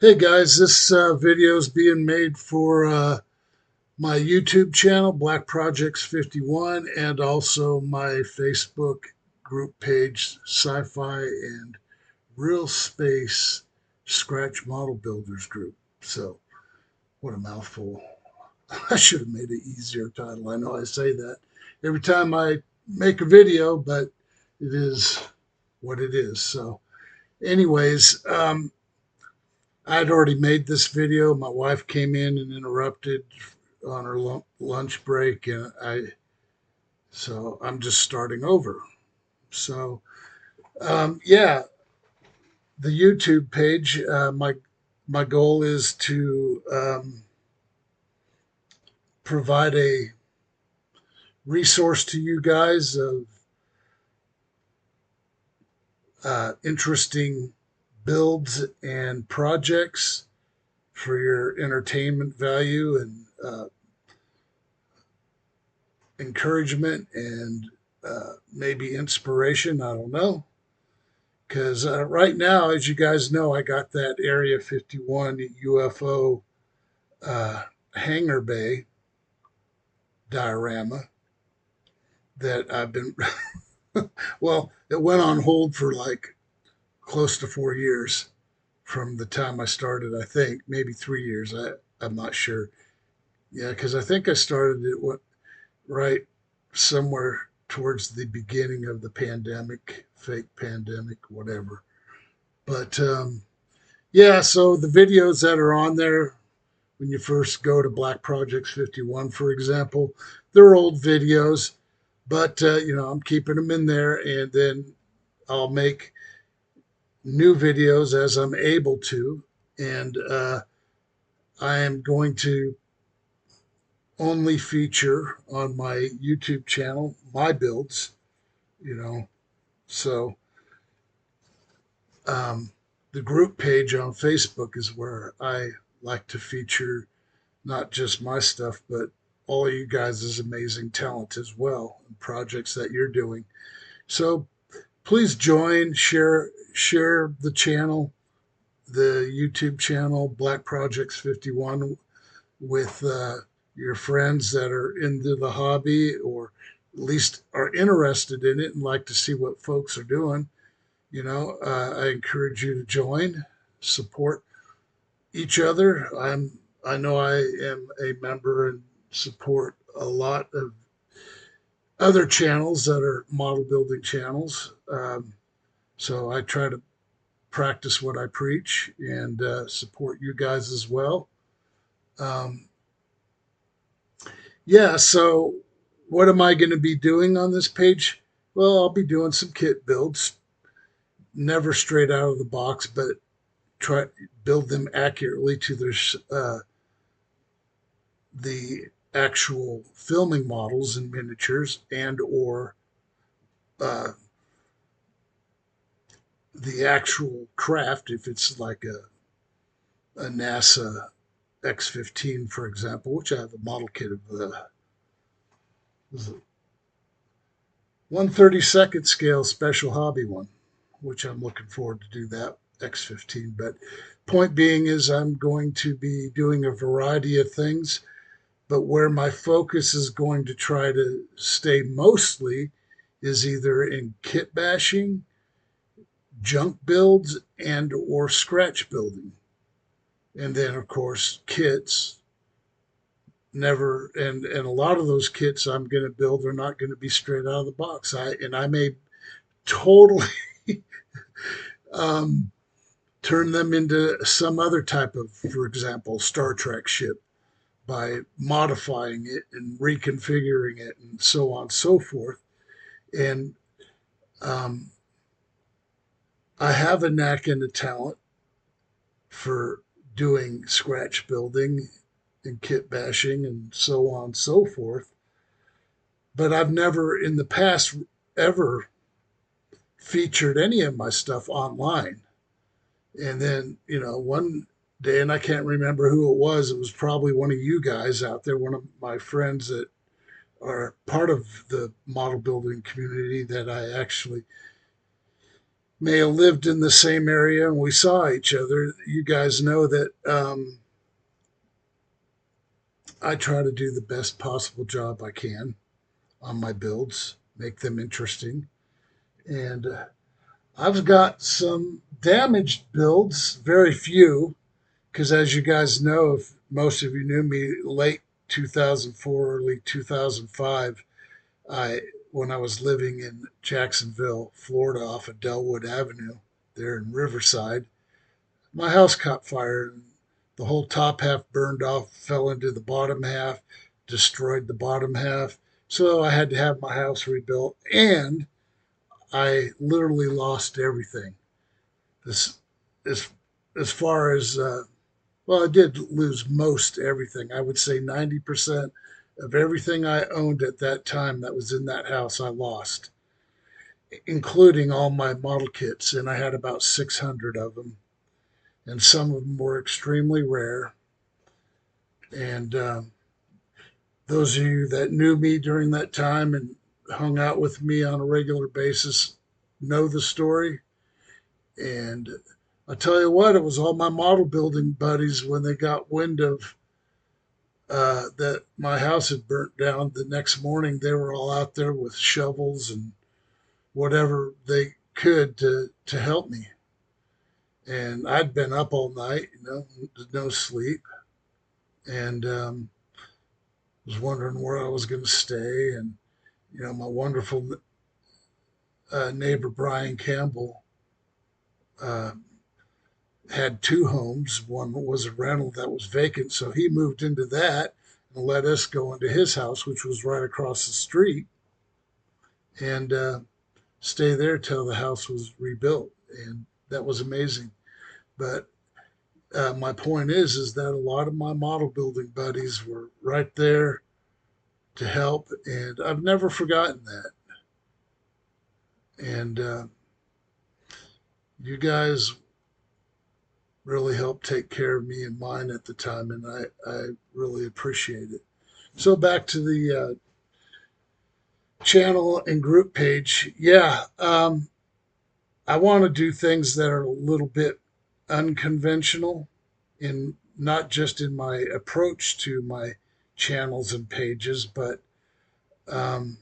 Hey guys, this video is being made for my YouTube channel, Black Projects 51, and also my Facebook group page, Sci-Fi and Real Space Scratch Model Builders Group. So, what a mouthful. I should have made an easier title. I know I say that every time I make a video, but it is what it is. So, anyways, I'd already made this video. My wife came in and interrupted on her lunch break, and I'm just starting over. So yeah, the YouTube page. My goal is to provide a resource to you guys of interesting builds and projects for your entertainment value and encouragement and maybe inspiration. I don't know. Because right now, as you guys know, I got that Area 51 UFO uh, hangar bay diorama that I've been, well, it went on hold for like close to 4 years from the time I started, I think, maybe 3 years. I'm not sure. Yeah, because I think I started it right somewhere towards the beginning of the pandemic, fake pandemic, whatever. But yeah, so the videos that are on there when you first go to Black Projects 51, for example, they're old videos, but I'm keeping them in there, and then I'll make new videos as I'm able to, and I am going to only feature on my YouTube channel my builds, you know. So um, the group page on Facebook is where I like to feature not just my stuff, but all of you guys' amazing talent as well and projects that you're doing. So please join, share the channel, the YouTube channel, Black Projects 51, with your friends that are into the hobby or at least are interested in it and like to see what folks are doing. I encourage you to join, support each other. I know I am a member and support a lot of other channels that are model building channels. So I try to practice what I preach and support you guys as well. Um, yeah, so what am I going to be doing on this page? Well, I'll be doing some kit builds, never straight out of the box, but try build them accurately to the actual filming models and miniatures and or uh, the actual craft if it's like a NASA X-15, for example, which I have a model kit of the 1/32nd scale special hobby one, which I'm looking forward to do that X-15. But point being is I'm going to be doing a variety of things, but where my focus is going to try to stay mostly is either in kit bashing, junk builds, and or scratch building. And then of course kits never and a lot of those kits I'm going to build are not going to be straight out of the box. I may totally um, turn them into some other type of, for example, Star Trek ship by modifying it and reconfiguring it and so on and so forth. And um, I have a knack and a talent for doing scratch building and kit bashing and so on and so forth. But I've never in the past ever featured any of my stuff online. And then, one day, and I can't remember who it was probably one of you guys out there, one of my friends that are part of the model building community that I actually may have lived in the same area and we saw each other. You guys know that I try to do the best possible job I can on my builds, make them interesting. And I've got some damaged builds, very few, because as you guys know, if most of you knew me, late 2004, early 2005, I when I was living in Jacksonville, Florida, off of Delwood Avenue, there in Riverside, my house caught fire. And the whole top half burned off, fell into the bottom half, destroyed the bottom half. So I had to have my house rebuilt, and I literally lost everything. This, as as far as well, I did lose most everything. I would say 90% of everything I owned at that time that was in that house, I lost, including all my model kits. And I had about 600 of them. And some of them were extremely rare. And those of you that knew me during that time and hung out with me on a regular basis know the story. And I tell you what, it was all my model building buddies when they got wind of that my house had burnt down the next morning. They were all out there with shovels and whatever they could to help me. And I'd been up all night, no sleep, and was wondering where I was going to stay. And my wonderful neighbor Brian Campbell uh, had two homes. One was a rental that was vacant, so he moved into that and let us go into his house, which was right across the street, and stay there till the house was rebuilt. And that was amazing. But my point is that a lot of my model building buddies were right there to help, and I've never forgotten that. And you guys really helped take care of me and mine at the time, and I really appreciate it. So back to the channel and group page. Yeah, I want to do things that are a little bit unconventional, in not just in my approach to my channels and pages, but um,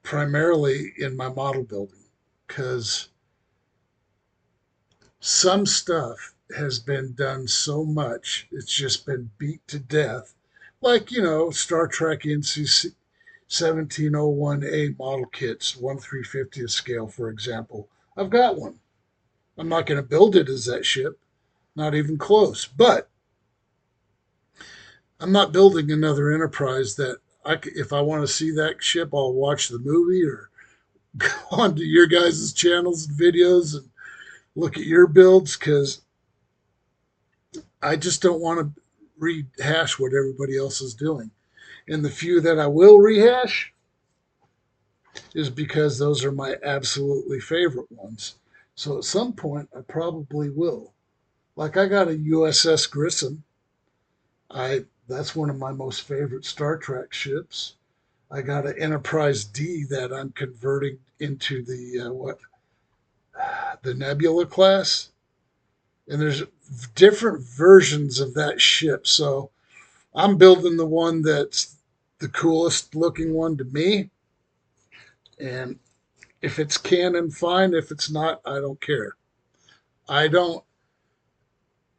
primarily in my model building, because some stuff has been done so much, it's just been beat to death. Like, Star Trek NC 1701A model kits, 1/350th scale, for example. I've got one. I'm not going to build it as that ship, not even close. But I'm not building another Enterprise that if I want to see that ship, I'll watch the movie or go onto your guys' channels and videos and look at your builds, because I just don't want to rehash what everybody else is doing. And the few that I will rehash is because those are my absolutely favorite ones. So at some point, I probably will. Like I got a USS Grissom. That's one of my most favorite Star Trek ships. I got an Enterprise D that I'm converting into the Nebula class, and there's different versions of that ship. So I'm building the one that's the coolest looking one to me, and if it's canon, fine. If it's not, I don't care. I don't,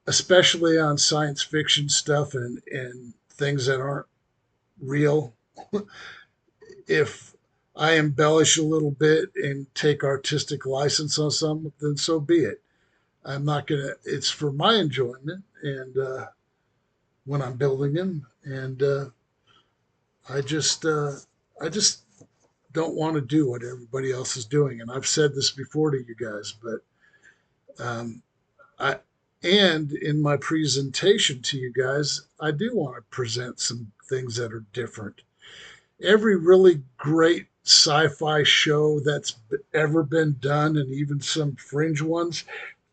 especially on science fiction stuff and things that aren't real. If I embellish a little bit and take artistic license on something, then so be it. I'm not gonna. It's for my enjoyment, and when I'm building them, and I just, uh, I just don't want to do what everybody else is doing. And I've said this before to you guys, but um, I, and in my presentation to you guys, I do want to present some things that are different. Every really great sci-fi show that's ever been done, and even some fringe ones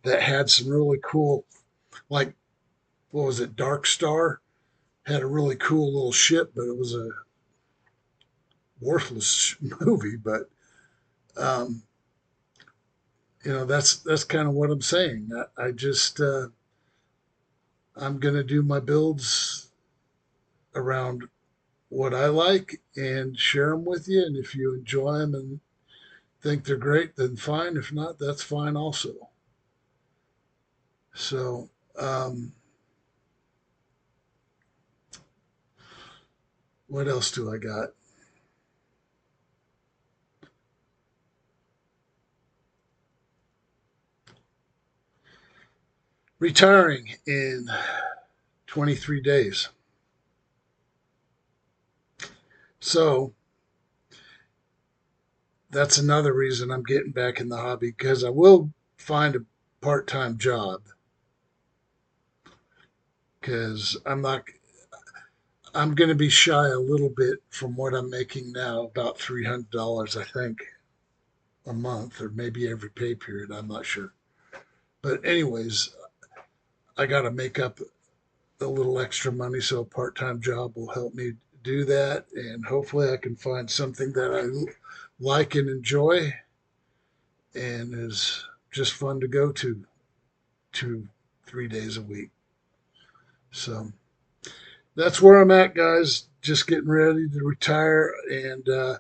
that had some really cool, like what was it, Dark Star, had a really cool little ship, but it was a worthless movie. But um, that's kind of what I'm saying. I just I'm gonna do my builds around what I like and share them with you. And if you enjoy them and think they're great, then fine. If not, that's fine also. So, what else do I got? Retiring in 23 days. So, that's another reason I'm getting back in the hobby because I will find a part time job because I'm going to be shy a little bit from what I'm making now, about $300, I think, a month, or maybe every pay period. I'm not sure. But, anyways, I got to make up a little extra money, so a part time job will help me do that. And hopefully, I can find something that I like and enjoy and is just fun to go to 2, 3 days a week. So that's where I'm at, guys. Just getting ready to retire and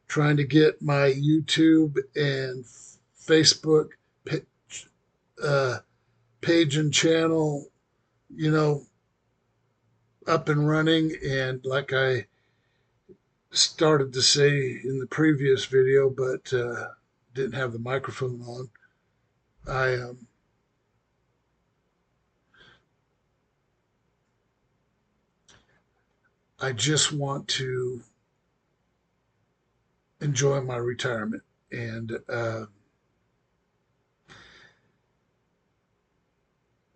trying to get my YouTube and Facebook uh, page and channel, you know, up and running. And like I started to say in the previous video, but didn't have the microphone on, I I just want to enjoy my retirement and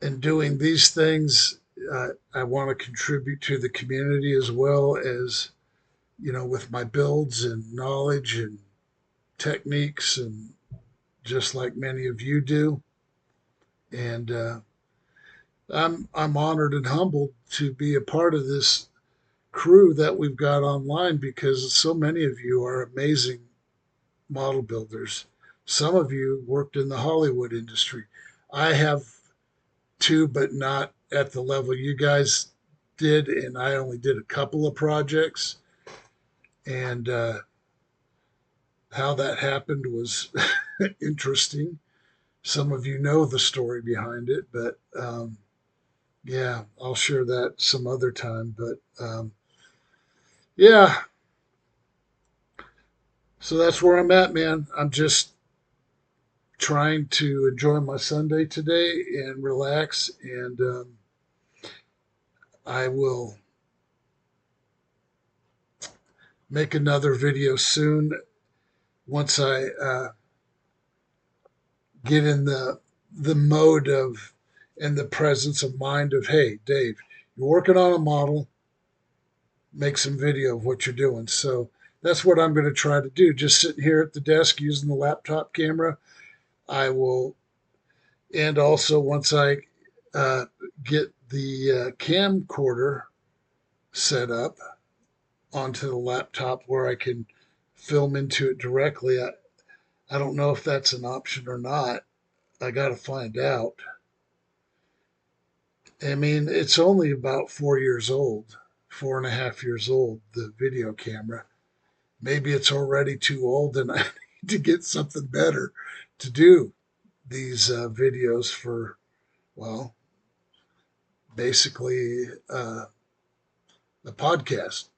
in doing these things, I want to contribute to the community as well as, with my builds and knowledge and techniques, and just like many of you do. And I'm honored and humbled to be a part of this crew that we've got online because so many of you are amazing model builders. Some of you worked in the Hollywood industry. I have too, but not at the level you guys did. And I only did a couple of projects. And how that happened was interesting. Some of you know the story behind it, but yeah, I'll share that some other time. But yeah, so that's where I'm at, man. I'm just trying to enjoy my Sunday today and relax. And I will make another video soon once I get in the mode of and the presence of mind of, hey, Dave, you're working on a model, make some video of what you're doing. So that's what I'm going to try to do. Just sitting here at the desk using the laptop camera. I will, and also once I uh, get the camcorder set up onto the laptop where I can film into it directly. I don't know if that's an option or not. I got to find out. I mean, it's only about 4 years old, 4.5 years old, the video camera. Maybe it's already too old and I need to get something better to do these videos for, well, basically a podcast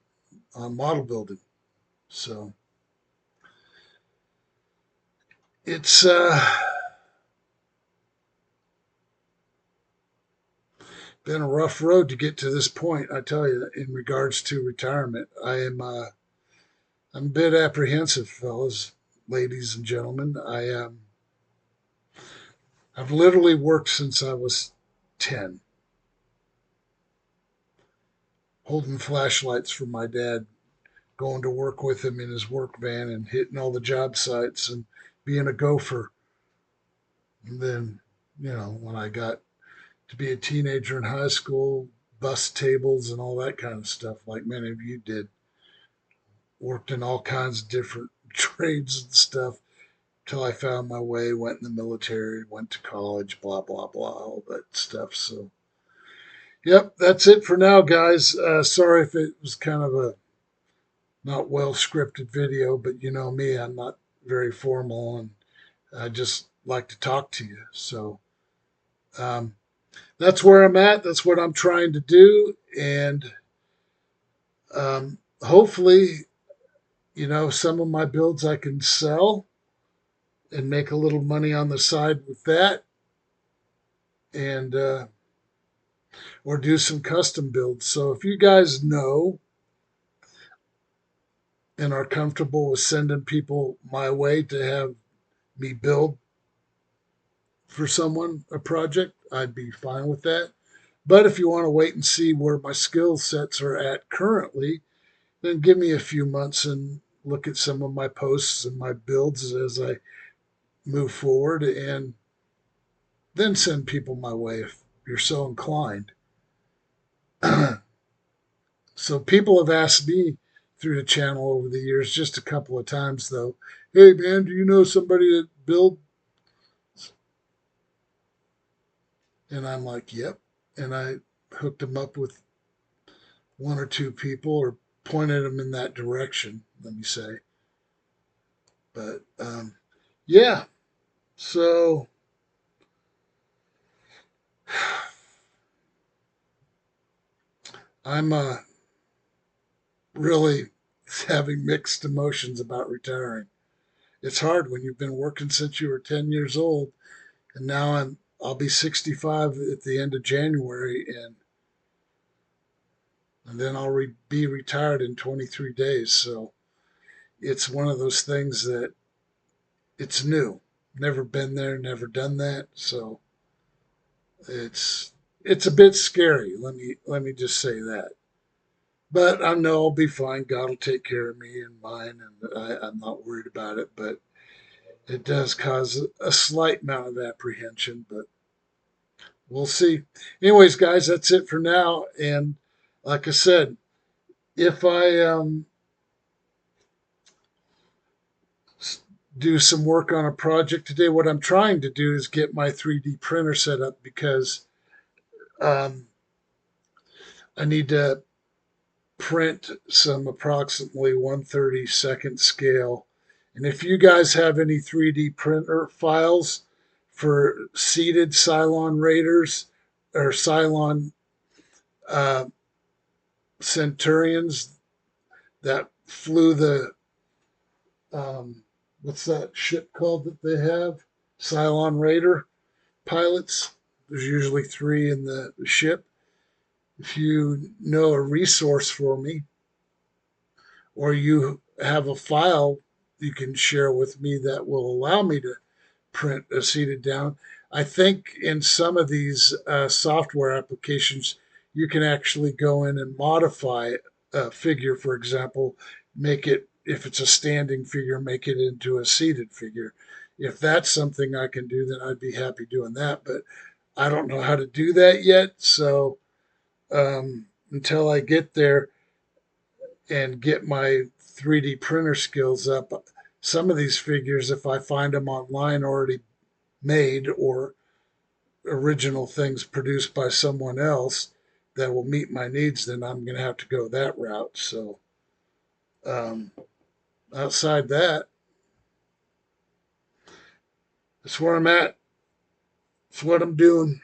on model building. So it's been a rough road to get to this point. I tell you, in regards to retirement, I'm a bit apprehensive, fellas, ladies and gentlemen. I've literally worked since I was 10, holding flashlights for my dad, going to work with him in his work van and hitting all the job sites and being a gopher. And then, when I got to be a teenager in high school, bus tables and all that kind of stuff, like many of you did. Worked in all kinds of different trades and stuff till I found my way, went in the military, went to college, blah, blah, blah, all that stuff. So, yep, that's it for now, guys. Sorry if it was kind of a not well scripted video, but you know me, I'm not very formal and I just like to talk to you. So, um, that's where I'm at. That's what I'm trying to do. And hopefully, you know, some of my builds I can sell and make a little money on the side with that, and or do some custom builds. So if you guys know and are comfortable with sending people my way to have me build for someone a project, I'd be fine with that. But if you want to wait and see where my skill sets are at currently, then give me a few months and look at some of my posts and my builds as I move forward, and then send people my way if you're so inclined. So people have asked me through the channel over the years, just a couple of times though, hey man, do you know somebody that build? And I'm like, yep. And I hooked them up with one or two people, or pointed them in that direction, let me say. But yeah, so I'm really having mixed emotions about retiring. It's hard when you've been working since you were 10 years old, and now I'll be 65 at the end of January, and then I'll be retired in 23 days. So it's one of those things that it's new. Never been there, never done that. So it's it's a bit scary. Let me just say that. But I know I'll be fine. God will take care of me and mine, and I'm not worried about it. But it does cause a slight amount of apprehension. But we'll see. Anyways, guys, that's it for now. And like I said, if I do some work on a project today, what I'm trying to do is get my 3D printer set up, because um, I need to print some approximately 1/32 scale. And if you guys have any 3D printer files for seated Cylon Raiders or Cylon uh, Centurions that flew the what's that ship called that they have? Cylon Raider pilots. There's usually three in the ship. If you know a resource for me, or you have a file you can share with me that will allow me to print a seated down. I think in some of these software applications, you can actually go in and modify a figure, for example, make it, if it's a standing figure, make it into a seated figure. If that's something I can do, then I'd be happy doing that. But I don't know how to do that yet. So until I get there and get my 3D printer skills up, some of these figures, if I find them online already made, or original things produced by someone else that will meet my needs, then I'm going to have to go that route. So um, outside that, that's where I'm at. It's what I'm doing.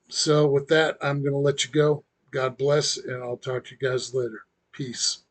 So with that, I'm going to let you go. God bless, and I'll talk to you guys later. Peace.